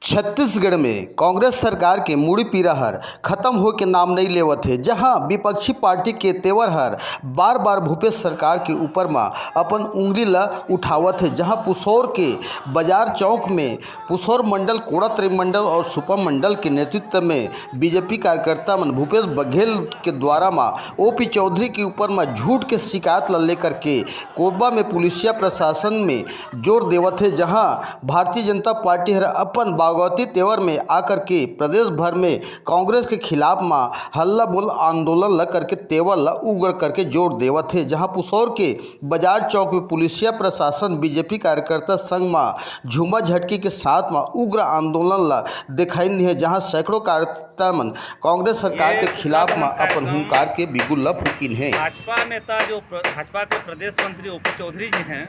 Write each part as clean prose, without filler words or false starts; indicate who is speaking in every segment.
Speaker 1: छत्तीसगढ़ में कांग्रेस सरकार के मुड़ी पीराहर खत्म हो के नाम नहीं लेवत है। जहां विपक्षी पार्टी के तेवर हर बार बार भूपेश सरकार के ऊपर में अपन उंगली ला उठावत है। जहां पुसौर के बाजार चौक में पुसौर मंडल, कोड़ा त्रिमंडल और सुपा मंडल के नेतृत्व में बीजेपी कार्यकर्ता मन भूपेश बघेल के द्वारा में ओपी चौधरी के ऊपर में झूठ के शिकायत ला लेकर के कोरबा में पुलिसिया प्रशासन में जोर देवत है। जहां भारतीय जनता पार्टी हर अपन बागवती तेवर में आकर के प्रदेश भर में कांग्रेस के खिलाफ में हल्ला बोल आंदोलन ल करके तेवर ला उग्र करके जोर देवत है। जहां पुसौर के बाजार चौक में पुलिसिया प्रशासन बीजेपी कार्यकर्ता संघ में झूमा झटकी के साथ में उग्र आंदोलन ला दिखाई नहीं है। जहां सैकड़ों कार्यकर्ता मन कांग्रेस सरकार के खिलाफ में अपन हुंकार के बिगुल ला फूकिन है।
Speaker 2: भाजपा नेता जो भाजपा के प्रदेश मंत्री ओपी चौधरी जी हैं,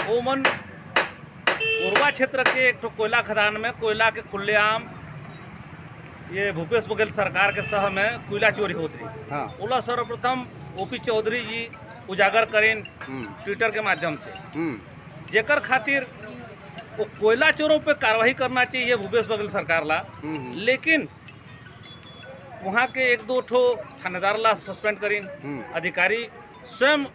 Speaker 2: वो मन कोरबा क्षेत्र के एक कोयला खदान में कोयला के खुलेआम ये भूपेश बघेल सरकार के सह में कोयला चोरी होती रही। ओला सर्वप्रथम ओपी चौधरी जी उजागर करें ट्विटर के माध्यम से, जेकर खातिर वो कोयला चोरों पे कार्रवाई करना चाहिए भूपेश बघेल सरकार ला। लेकिन वहाँ के एक दो ठो थानेदार ला सस्पेंड करें, अधिकारी स्वयं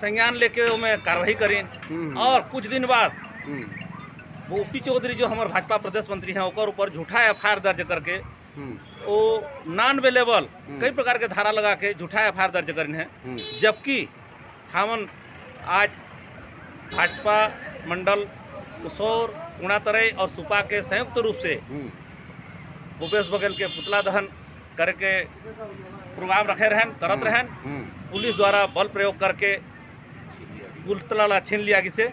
Speaker 2: संज्ञान लेके में कार्रवाई करें। और कुछ दिन बाद वो ओपी चौधरी जो हमारे भाजपा प्रदेश मंत्री हैं ओकर ऊपर झूठा एफआईआर दर्ज करके वो नॉन अवेलेबल कई प्रकार के धारा लगा के झूठा एफआईआर दर्ज करें हैं। जबकि हमन आज भाजपा मंडल पुसौर, उणातरई और सुपा के संयुक्त रूप से भूपेश बघेल के पुतला दहन करके प्रोग्राम रखे रहन करत रहन। पुलिस द्वारा बल प्रयोग करके पुतला ला छीन लिया किसे।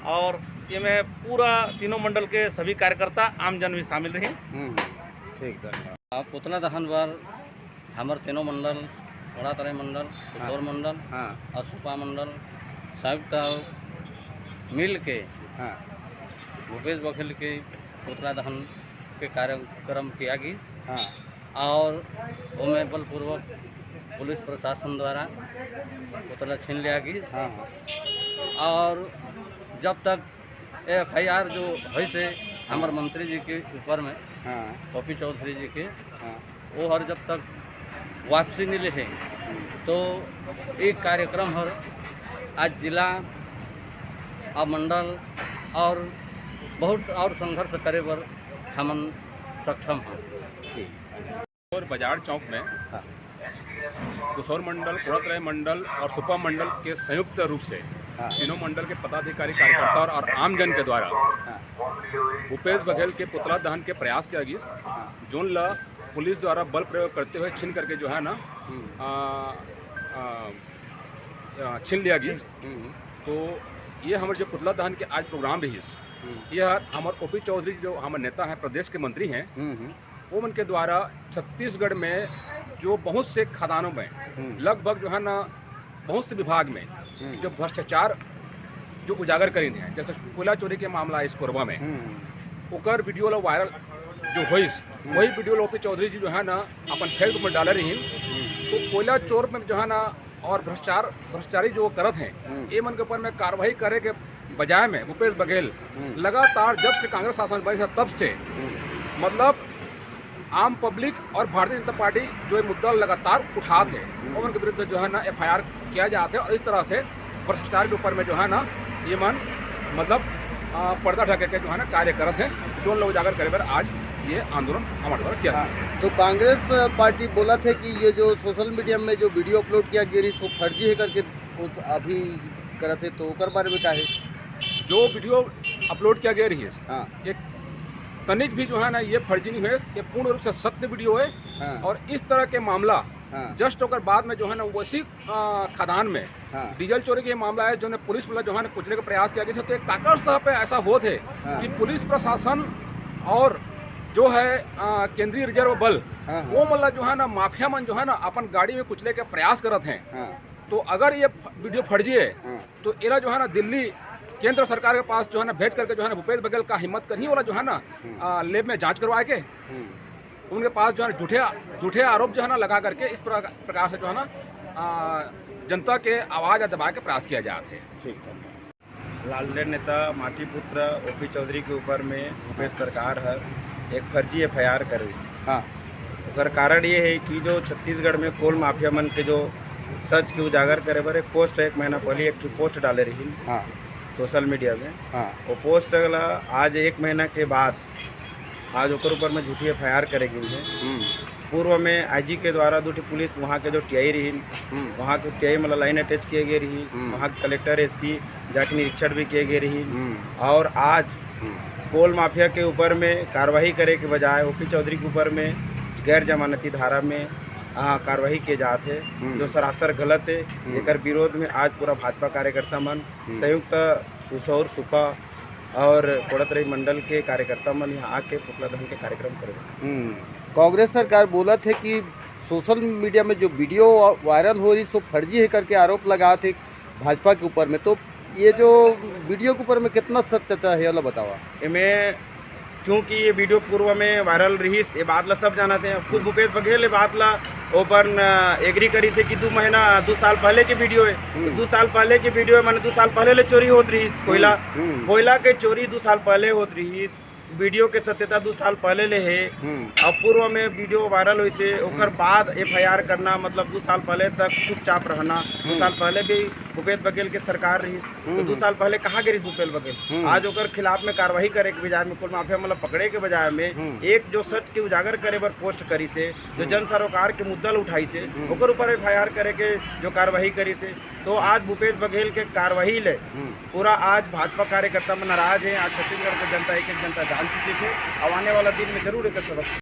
Speaker 2: और ये में पूरा तीनों मंडल के सभी कार्यकर्ता आमजन भी शामिल रही।
Speaker 3: ठीक, धन्यवाद। पुतला दहन बार हमारे तीनों मंडल, उणातरई मंडल, पुसौर मंडल और सुपा मंडल संयुक्त मिल के भूपेश बघेल के पुतला दहन के कार्यक्रम किया गया। और उनमें बलपूर्वक पुलिस प्रशासन द्वारा पुतला छीन लिया गया। और जब तक एफआईआर जो है से हमारे मंत्री जी के ऊपर में ओपी चौधरी जी के वो हर जब तक वापसी नहीं ले तो एक कार्यक्रम हर आज जिला और मंडल और बहुत और संघर्ष करे पर हम सक्षम हैं।
Speaker 4: और बाजार चौक में पुसौर मंडल, कोड़ातरई मंडल और सुपा मंडल के संयुक्त रूप से तीनों मंडल के पदाधिकारी, कार्यकर्ता और आमजन के द्वारा भूपेश बघेल के पुतला दहन के प्रयास किया गया। जोन ला पुलिस द्वारा बल प्रयोग करते हुए छीन करके जो है ना छीन लिया गया। तो ये हमारे जो पुतला दहन के आज प्रोग्राम रही, यह हमारे ओपी चौधरी जो हमारे नेता हैं, प्रदेश के मंत्री हैं, वो उनके द्वारा छत्तीसगढ़ में जो बहुत से खदानों में लगभग जो है ना बहुत से विभाग में जो भ्रष्टाचार जो उजागर करी हैं, जैसे कोयला चोरी के मामला इस कोरबा में ओकर वीडियो ला वायरल जो हुई, वही वीडियो ला ओपी चौधरी जी जो है ना अपन फेसबुक में डाले रही। तो कोयला चोर में जो है ना और भ्रष्टाचारी जो करत हैं, ये मन के ऊपर में कार्रवाई करे के बजाय में भूपेश बघेल लगातार जब से कांग्रेस शासन बनी तब से मतलब आम पब्लिक और भारतीय जनता पार्टी जो ये मुद्दा लगातार उठाते हैं और उनके विरुद्ध जो है ना एफआईआर किया जाता है। और इस तरह से भ्रष्टाचार के ऊपर में जो है ना ये मन मतलब पर्दा ढके के जो है ना कार्य करते हैं। जो लोग उजागर करे पर आज ये आंदोलन हमारे द्वारा किया।
Speaker 1: तो कांग्रेस पार्टी बोला थे कि ये जो सोशल मीडिया में जो वीडियो अपलोड किया गया सो फर्जी है करके अभी करते, तो ओकर बारे में क्या है?
Speaker 4: जो वीडियो अपलोड किया गया रही है ये तनिक भी जो है ना ये फर्जी नहीं है, ये पूर्ण रूप से सत्य वीडियो है। और इस तरह के मामला जस्ट होकर बाद में जो है ना उसी खदान में डीजल चोरी के मामला है जो पुलिस वाला जो है ना कुचले का प्रयास किया गया। तो एक काकड़ साहब पे ऐसा हो थे कि पुलिस प्रशासन और जो है केंद्रीय रिजर्व बल वो मतलब जो है ना माफिया मन जो है ना अपन गाड़ी में कुचले के प्रयास करते हैं। तो अगर ये वीडियो फर्जी है तो इरा जो है ना दिल्ली केंद्र सरकार के पास जो है ना भेज करके जो है ना भूपेश बघेल का हिम्मत कर ही वाला जो है ना लैब में जांच करवा के उनके पास जो है झूठे आरोप जो है ना लगा करके इस प्रकार से जो है ना जनता के आवाज़ दबा के प्रयास किया जाते हैं।
Speaker 1: ठीक है।
Speaker 5: लालगढ़ नेता माटी पुत्र ओपी चौधरी के ऊपर में भूपेश सरकार है एक फर्जी FIR कर रही।
Speaker 1: हाँ
Speaker 5: ओकर कारण ये है कि जो छत्तीसगढ़ में कोल माफिया मन के जो सच के उजागर करे बर एक पोस्ट एक महीना पहले एक पोस्ट डाले रही
Speaker 1: हाँ
Speaker 5: सोशल मीडिया में।
Speaker 1: हाँ
Speaker 5: वो पोस्ट अगला आज 1 महीना के बाद आज ओकर ऊपर में झूठी FIR करे गई है। पूर्व में IG के द्वारा दूसरी पुलिस वहाँ के जो TI रही वहाँ के TI मतलब लाइन अटैच किए गए रही, वहाँ के कलेक्टर SP जाके निरीक्षण भी किए गए रही। और आज कोल माफिया के ऊपर में कार्रवाई करे के बजाय ओपी चौधरी के ऊपर में गैर जमानती धारा में कार्रवाई किए जाते हैं जो सरासर गलत है। एकर विरोध में आज पूरा भाजपा कार्यकर्ता मन संयुक्त कुशौर सुपा और कोड़तरई मंडल के कार्यकर्ता मन यहाँ आके पुतला दहन के कार्यक्रम करेंगे।
Speaker 1: कांग्रेस सरकार बोला थे कि सोशल मीडिया में जो वीडियो वायरल हो रही सो फर्जी है करके आरोप लगा थे भाजपा के ऊपर में, तो ये जो वीडियो के ऊपर में कितना सत्यता है अल्लाह बतावा।
Speaker 5: इनमें क्योंकि ये वीडियो पूर्व में वायरल रही ये बात ला सब जानते हैं। खुद भूपेश बघेल ये बात ला ओपन एग्री करी थे कि 2 साल पहले की वीडियो है। 2 साल पहले की वीडियो है मैंने 2 साल पहले ले चोरी होत रही कोयला के चोरी 2 साल पहले होत रही। वीडियो के सत्यता 2 साल पहले ले है। अब पूर्व में वीडियो वायरल हुई से ओकर बाद FIR करना मतलब 2 साल पहले तक चुपचाप रहना। 2 साल पहले भी भूपेश बघेल के सरकार रही तो 2 साल पहले कहाँ गिरी भूपेश बघेल। आज ओकर खिलाफ में कार्रवाई करे के बजाय में कुल माफिया मतलब पकड़े के बजाय में एक जो सच के उजागर करे बर पोस्ट करी से जो जन सरोकार के मुद्दा उठाई से ओकर ऊपर FIR करे के जो कार्रवाई करी से तो आज भूपेश बघेल के कार्रवाई ले पूरा आज भाजपा कार्यकर्ता में नाराज है। आज छत्तीसगढ़ की जनता एक जनता जान चुकी है। अब आने वाला दिन में जरूर एक सबक